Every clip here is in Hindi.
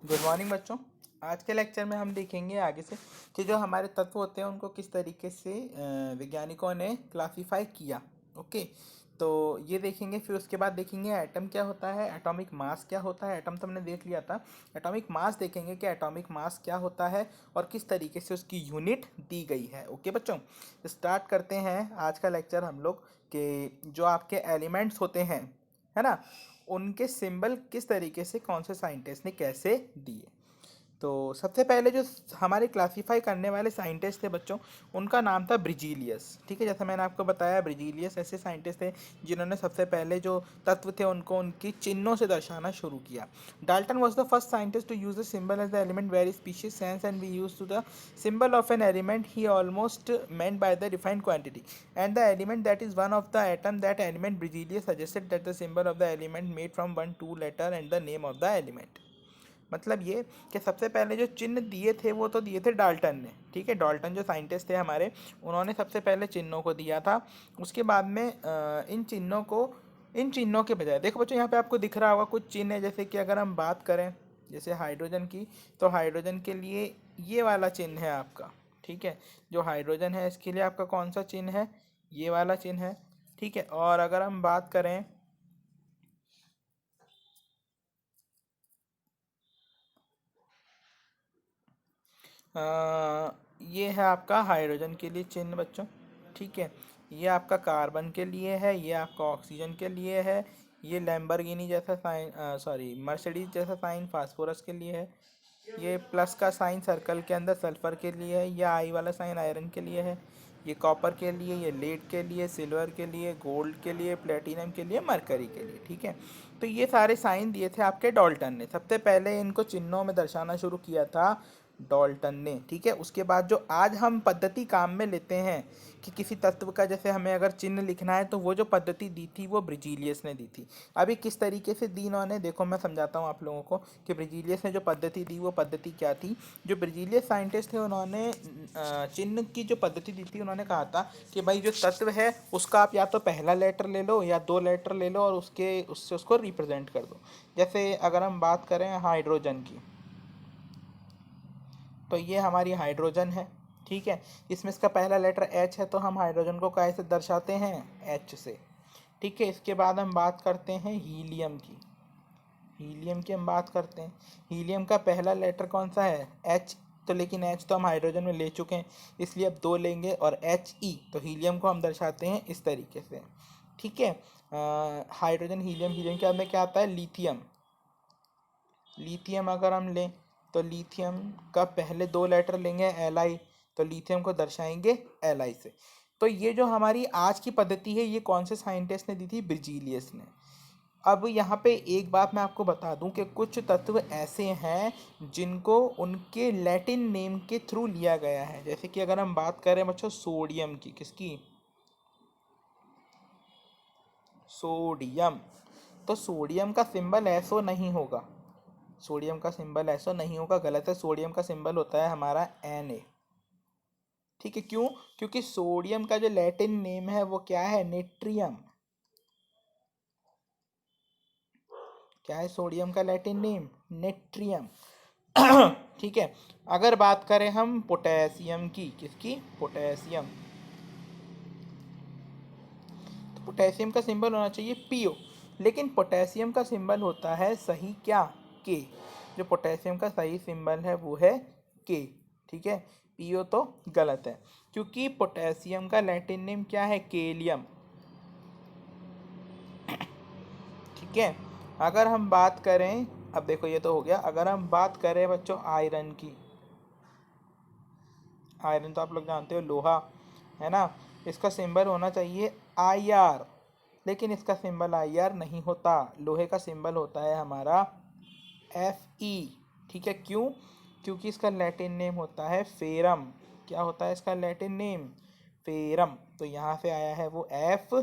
गुड मॉर्निंग बच्चों। आज के लेक्चर में हम देखेंगे आगे से कि जो हमारे तत्व होते हैं उनको किस तरीके से वैज्ञानिकों ने क्लासिफाई किया। ओके, तो ये देखेंगे। फिर उसके बाद देखेंगे एटम क्या होता है, एटॉमिक मास क्या होता है। एटम तो हमने देख लिया था। एटॉमिक मास देखेंगे कि एटॉमिक मास क्या होता है और किस तरीके से उसकी यूनिट दी गई है। ओके बच्चों, स्टार्ट करते हैं आज का लेक्चर हम लोग कि जो आपके एलिमेंट्स होते हैं, है ना, उनके सिंबल किस तरीके से कौन से साइंटिस्ट ने कैसे दिए। तो सबसे पहले जो हमारे क्लासिफाई करने वाले साइंटिस्ट थे बच्चों, उनका नाम था ब्रिजीलियस। ठीक है, जैसे मैंने आपको बताया, ब्रिजीलियस ऐसे साइंटिस्ट थे जिन्होंने सबसे पहले जो तत्व थे उनको उनकी चिन्हों से दर्शाना शुरू किया। Dalton was the first scientist to use the symbol as the element very species sense and we use to the symbol of an element he almost meant by the defined quantity and the element that is one of the atom. That element Berzelius suggested that the symbol of the element made from one two letter and the name of the element. मतलब ये कि सबसे पहले जो चिन्ह दिए थे वो तो दिए थे डाल्टन ने। ठीक है, डाल्टन जो साइंटिस्ट थे हमारे, उन्होंने सबसे पहले चिन्हों को दिया था। उसके बाद में इन चिन्हों के बजाय देखो बच्चों, यहाँ पे आपको दिख रहा होगा कुछ चिन्ह है। जैसे कि अगर हम बात करें जैसे हाइड्रोजन की, तो हाइड्रोजन के लिए ये वाला चिन्ह है आपका। ठीक है, जो हाइड्रोजन है इसके लिए आपका कौन सा चिन्ह है, ये वाला चिन्ह है। ठीक है, और अगर हम बात करें ये है आपका हाइड्रोजन के लिए चिन्ह बच्चों। ठीक है, ये आपका कार्बन के लिए है, ये आपका ऑक्सीजन के लिए है, ये लैम्बरगिनी जैसा साइन, सॉरी मर्सिडीज जैसा साइन फास्फोरस के लिए है, ये प्लस का साइन सर्कल के अंदर सल्फर के लिए है, ये आई वाला साइन आयरन के लिए है, ये कॉपर के लिए, ये लेड के लिए, सिल्वर के लिए, गोल्ड के लिए, प्लेटिनम के लिए, मरकरी के लिए। ठीक है, तो ये सारे साइन दिए थे आपके डाल्टन ने। सबसे पहले इनको चिन्हों में दर्शाना शुरू किया था डाल्टन ने। ठीक है, उसके बाद जो आज हम पद्धति काम में लेते हैं कि किसी तत्व का जैसे हमें अगर चिन्ह लिखना है, तो वो जो पद्धति दी थी वो ब्रिजीलियस ने दी थी। अभी किस तरीके से दी इन्होंने, देखो मैं समझाता हूँ आप लोगों को कि ब्रिजीलियस ने जो पद्धति दी वो पद्धति क्या थी। जो ब्रिजीलियस साइंटिस्ट थे उन्होंने चिन्ह की जो पद्धति दी थी, उन्होंने कहा था कि भाई जो तत्व है उसका आप या तो पहला लेटर ले लो या दो लेटर ले लो और उससे उसको रिप्रेजेंट कर दो। जैसे अगर हम बात करें हाइड्रोजन की, तो ये हमारी हाइड्रोजन है। ठीक है, इसमें इसका पहला लेटर एच है, तो हम हाइड्रोजन को कैसे दर्शाते हैं, एच से। ठीक है, इसके बाद हम बात करते हैं हीलियम की। हीलियम की हम बात करते हैं, हीलियम का पहला लेटर कौन सा है, एच। तो लेकिन एच तो हम हाइड्रोजन में ले चुके हैं, इसलिए अब दो लेंगे और एच ई, तो हीलियम को हम दर्शाते हैं इस तरीके से। ठीक है, हाइड्रोजन हीलियम, हीलियम के बाद में क्या आता है, लिथियम। लिथियम अगर हम लें तो लिथियम का पहले दो लेटर लेंगे एल आई, तो लिथियम को दर्शाएंगे एल आई से। तो ये जो हमारी आज की पद्धति है ये कौन से साइंटिस्ट ने दी थी, ब्रिजीलियस ने। अब यहाँ पे एक बात मैं आपको बता दूं कि कुछ तत्व ऐसे हैं जिनको उनके लैटिन नेम के थ्रू लिया गया है। जैसे कि अगर हम बात करें बच्चों सोडियम की, किसकी, सोडियम। तो सोडियम का सिंबल ऐसो नहीं होगा, सोडियम का सिंबल ऐसा नहीं होगा, गलत है। सोडियम का सिंबल होता है हमारा Na। ठीक है, क्यों, क्योंकि सोडियम का जो लैटिन नेम है वो क्या है, नेट्रियम। क्या है सोडियम का लैटिन नेम, नेट्रियम। ठीक है, अगर बात करें हम पोटेशियम की, किसकी, पोटेशियम। तो पोटेशियम का सिंबल होना चाहिए पीओ, लेकिन पोटेशियम का सिंबल होता है सही क्या, के। जो पोटेशियम का सही सिंबल है वो है के। ठीक है, पीओ तो गलत है, क्योंकि पोटेशियम का लैटिन नेम क्या है, केलियम। ठीक है, अगर हम बात करें, अब देखो ये तो हो गया। अगर हम बात करें बच्चों आयरन की, आयरन तो आप लोग जानते हो लोहा है ना, इसका सिंबल होना चाहिए आई आर, लेकिन इसका सिंबल आई आर नहीं होता। लोहे का सिंबल होता है हमारा एफ ई। ठीक है, क्यों, क्योंकि इसका लैटिन नेम होता है फेरम। क्या होता है इसका लैटिन नेम, फेरम। तो यहाँ से आया है वो एफ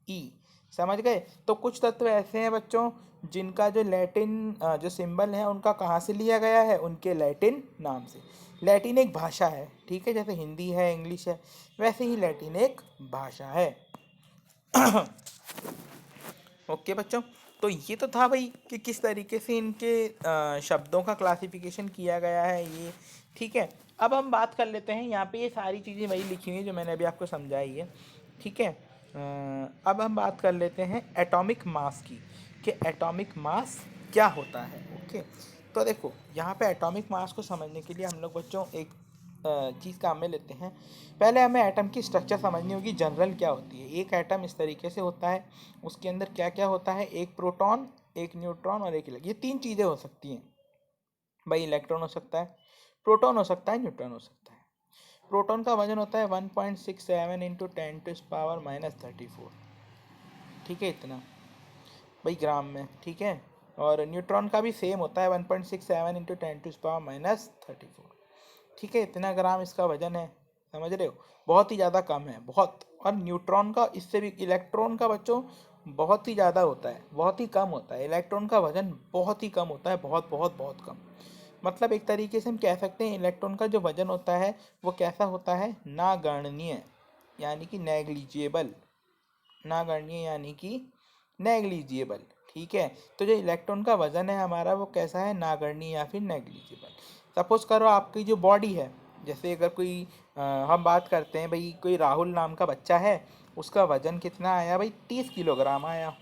ई। समझ गए। तो कुछ तत्व ऐसे हैं बच्चों जिनका जो लैटिन जो सिंबल है उनका कहाँ से लिया गया है, उनके लैटिन नाम से। लैटिन एक भाषा है, ठीक है, जैसे हिंदी है, इंग्लिश है, वैसे ही लैटिन एक भाषा है। ओके बच्चों, तो ये तो था भाई कि किस तरीके से इनके शब्दों का क्लासिफिकेशन किया गया है ये। ठीक है, अब हम बात कर लेते हैं, यहाँ पे ये सारी चीज़ें वही लिखी हुई हैं जो मैंने अभी आपको समझाई है। ठीक है, अब हम बात कर लेते हैं एटॉमिक मास की, कि एटॉमिक मास क्या होता है। ओके, तो देखो यहाँ पे एटॉमिक मास को समझने के लिए हम लोग बच्चों एक चीज़ काम में लेते हैं। पहले हमें एटम की स्ट्रक्चर समझनी होगी, जनरल क्या होती है। एक एटम इस तरीके से होता है, उसके अंदर क्या क्या होता है, एक प्रोटॉन, एक न्यूट्रॉन और एक इलेक्ट्रॉन। ये तीन चीज़ें हो सकती हैं भाई। इलेक्ट्रॉन हो सकता है, प्रोटॉन हो सकता है, न्यूट्रॉन हो सकता है। प्रोटॉन का वजन होता है 1.67 इंटू 10⁻⁻34। ठीक है, इतना भाई ग्राम में। ठीक है, और न्यूट्रॉन का भी सेम होता है 1.67 इंटू 10⁻⁻34। ठीक है, इतना ग्राम इसका वजन है। समझ रहे हो, बहुत ही ज़्यादा कम है, बहुत। और न्यूट्रॉन का इससे भी, इलेक्ट्रॉन का बच्चों बहुत ही ज़्यादा होता है, बहुत ही कम होता है। इलेक्ट्रॉन का वजन बहुत ही कम होता है, बहुत बहुत बहुत कम। मतलब एक तरीके से हम कह सकते हैं इलेक्ट्रॉन का जो वजन होता है वो कैसा होता है, नागणनीय, यानी कि नेग्लिजिएबल। नागणनीय यानी कि नेग्लिजिएबल। ठीक है, तो जो इलेक्ट्रॉन का वजन है हमारा वो कैसा है, नागणनीय या फिर नेग्लिजिबल। सपोज करो आपकी जो बॉडी है, जैसे अगर कोई हम बात करते हैं भाई, कोई राहुल नाम का बच्चा है, उसका वजन कितना आया भाई, 30 किलोग्राम आया।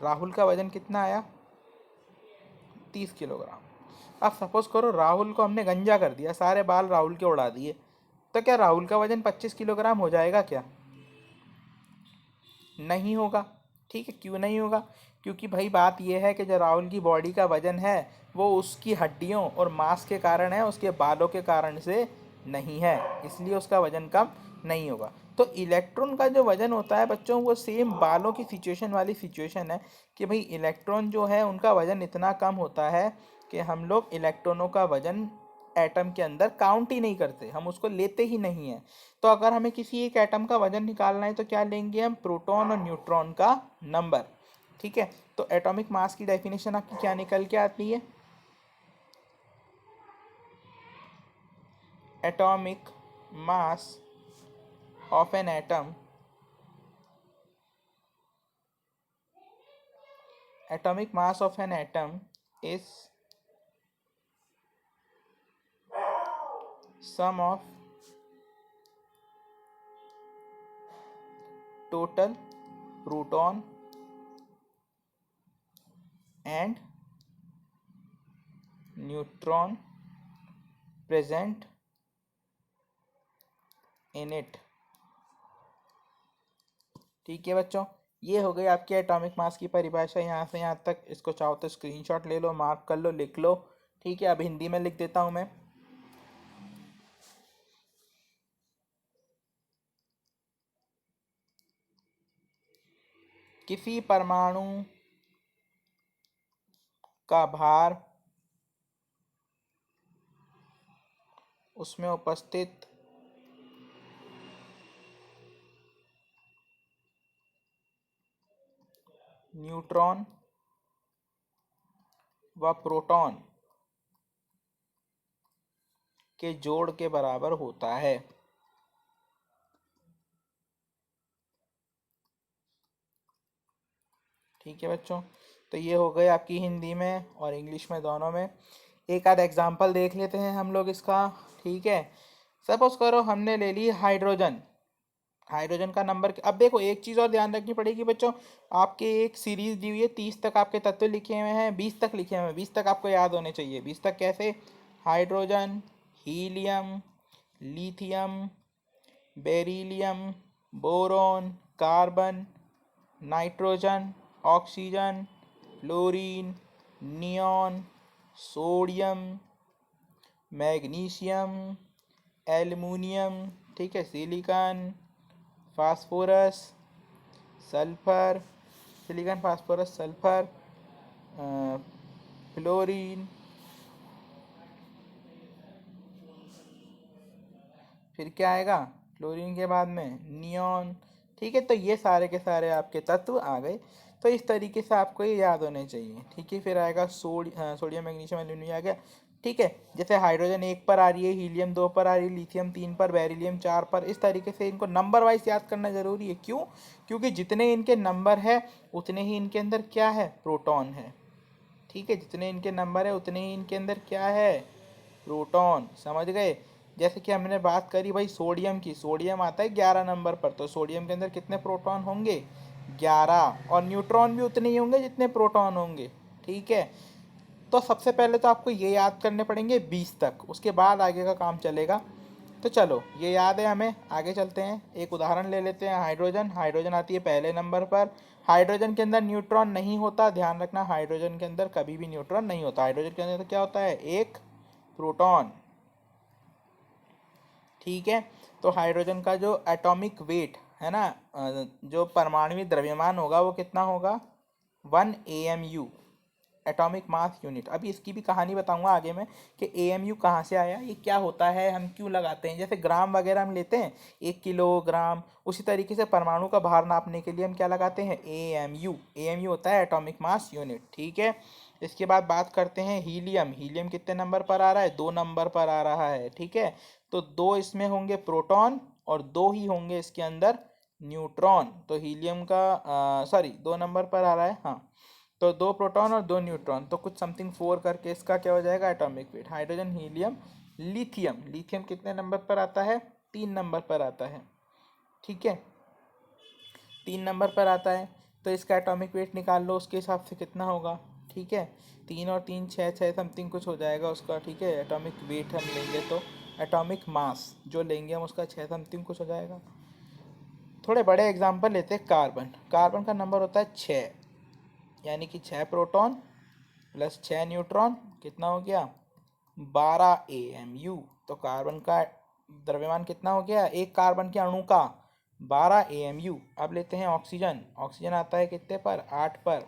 राहुल का वजन कितना आया, 30 किलोग्राम। अब सपोज करो राहुल को हमने गंजा कर दिया, सारे बाल राहुल के उड़ा दिए, तो क्या राहुल का वजन 25 किलोग्राम हो जाएगा क्या, नहीं होगा। ठीक है, क्यों नहीं होगा, क्योंकि भाई बात यह है कि जो राहुल की बॉडी का वजन है वो उसकी हड्डियों और मांस के कारण है, उसके बालों के कारण से नहीं है, इसलिए उसका वजन कम नहीं होगा। तो इलेक्ट्रॉन का जो वजन होता है बच्चों, वो सेम बालों की सिचुएशन वाली सिचुएशन है, कि भाई इलेक्ट्रॉन जो है उनका वजन इतना कम होता है कि हम लोग इलेक्ट्रॉनों का वजन एटम के अंदर काउंट ही नहीं करते, हम उसको लेते ही नहीं हैं। तो अगर हमें किसी एक एटम का वजन निकालना है तो क्या लेंगे हम, प्रोटॉन और न्यूट्रॉन का नंबर। ठीक है, तो एटॉमिक मास की डेफिनेशन आपकी क्या निकल के आती है, atomic mass of an atom, atomic mass of an atom is sum of total proton and neutron present in it। ठीक है बच्चों, ये हो गई आपकी एटॉमिक मास की परिभाषा। यहाँ से यहाँ तक इसको चाहो तो स्क्रीनशॉट ले लो, मार्क कर लो, लिख लो। ठीक है, अब हिंदी में लिख देता हूँ मैं। किसी परमाणु का भार उसमें उपस्थित न्यूट्रॉन व प्रोटॉन के जोड़ के बराबर होता है। ठीक है बच्चों, तो ये हो गए आपकी हिंदी में और इंग्लिश में, दोनों में। एक आध एग्जाम्पल देख लेते हैं हम लोग इसका। ठीक है, सपोज करो हमने ले ली हाइड्रोजन। हाइड्रोजन का नंबर, अब देखो एक चीज़ और ध्यान रखनी पड़ेगी बच्चों, आपके एक सीरीज दी हुई है, 30 तक आपके तत्व लिखे हुए हैं, 20 तक लिखे हुए हैं, 20 तक आपको याद होने चाहिए। 20 तक कैसे, hydrogen, helium, lithium, beryllium, boron, carbon, nitrogen, oxygen, fluorine, neon, sodium, magnesium, aluminium, ठीक है, silicon, phosphorus, sulphur, silicon, phosphorus, sulphur, fluorine, फिर क्या आएगा क्लोरीन के बाद में, नियॉन। ठीक है, तो ये सारे के सारे आपके तत्व आ गए। तो इस तरीके से आपको ये याद होने चाहिए। ठीक है, फिर आएगा सोडियम, मैग्नीशियम, एल्यूमिनियम आ गया। ठीक है, जैसे हाइड्रोजन 1 पर आ रही है, हीलियम 2 पर आ रही है, लिथियम 3 पर, बेरिलियम 4 पर। इस तरीके से इनको नंबर वाइज याद करना जरूरी है। क्यों? क्योंकि जितने इनके नंबर है उतने ही इनके अंदर क्या है, प्रोटॉन है। ठीक है, जितने इनके नंबर है उतने ही इनके अंदर क्या है, प्रोटॉन। समझ गए? जैसे कि हमने बात करी भाई सोडियम की, सोडियम आता है 11 नंबर पर, तो सोडियम के अंदर कितने प्रोटॉन होंगे, 11, और न्यूट्रॉन भी उतने ही होंगे जितने प्रोटॉन होंगे। ठीक है, तो सबसे पहले तो आपको ये याद करने पड़ेंगे 20 तक, उसके बाद आगे का काम चलेगा। तो चलो ये याद है हमें, आगे चलते हैं। एक उदाहरण ले लेते हैं, हाइड्रोजन। हाइड्रोजन आती है पहले नंबर पर। हाइड्रोजन के अंदर न्यूट्रॉन नहीं होता, ध्यान रखना, हाइड्रोजन के अंदर कभी भी न्यूट्रॉन नहीं होता। हाइड्रोजन के अंदर तो क्या होता है, एक प्रोटॉन। ठीक है, तो हाइड्रोजन का जो एटॉमिक वेट है ना, जो परमाणु द्रव्यमान होगा वो कितना होगा, 1 AMU, एटॉमिक मास यूनिट। अभी इसकी भी कहानी बताऊंगा आगे में कि AMU कहाँ से आया, ये क्या होता है, हम क्यों लगाते हैं। जैसे ग्राम वगैरह हम लेते हैं, 1 किलोग्राम, उसी तरीके से परमाणु का भार नापने के लिए हम क्या लगाते हैं, AMU। AMU होता है एटॉमिक मास यूनिट। ठीक है, इसके बाद बात करते हैं हीलियम। हीलियम कितने नंबर पर आ रहा है, 2 नंबर पर आ रहा है। ठीक है, तो 2 इसमें होंगे प्रोटॉन और 2 ही होंगे इसके अंदर न्यूट्रॉन। तो हीलियम का सॉरी 2 नंबर पर आ रहा है, हाँ, तो 2 प्रोटॉन और 2 न्यूट्रॉन, तो कुछ समथिंग 4 करके इसका क्या हो जाएगा, atomic weight. Hydrogen, helium, lithium. Lithium कितने नंबर पर आता है, 3 नंबर पर आता है। ठीक है, 3 नंबर पर आता है, तो इसका एटॉमिक वेट निकाल लो, उसके हिसाब से कितना होगा। ठीक है, 3 और 3 6, 6 समथिंग कुछ हो जाएगा उसका। ठीक है, एटॉमिक वेट हम लेंगे तो एटॉमिक मास जो लेंगे हम उसका 6 समथिंग कुछ हो जाएगा। थोड़े बड़े एग्जाम्पल लेते हैं, कार्बन। कार्बन का नंबर होता है 6, यानी कि 6 प्रोटॉन प्लस 6 न्यूट्रॉन, कितना हो गया, 12 AMU। तो कार्बन का द्रव्यमान कितना हो गया, एक कार्बन के अणु का 12 AMU। अब लेते हैं ऑक्सीजन। ऑक्सीजन आता है कितने पर, 8 पर,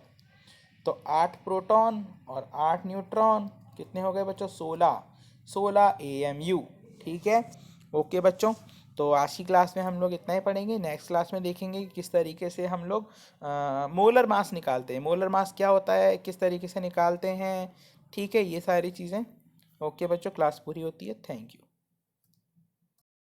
तो 8 प्रोटॉन और 8 न्यूट्रॉन, कितने हो गए बच्चों, 16 AMU। ठीक है, ओके बच्चों, तो आज की क्लास में हम लोग इतना ही पढ़ेंगे। नेक्स्ट क्लास में देखेंगे कि किस तरीके से हम लोग मोलर मास निकालते हैं, मोलर मास क्या होता है, किस तरीके से निकालते हैं। ठीक है, ये सारी चीज़ें। ओके बच्चों, क्लास पूरी होती है, थैंक यू।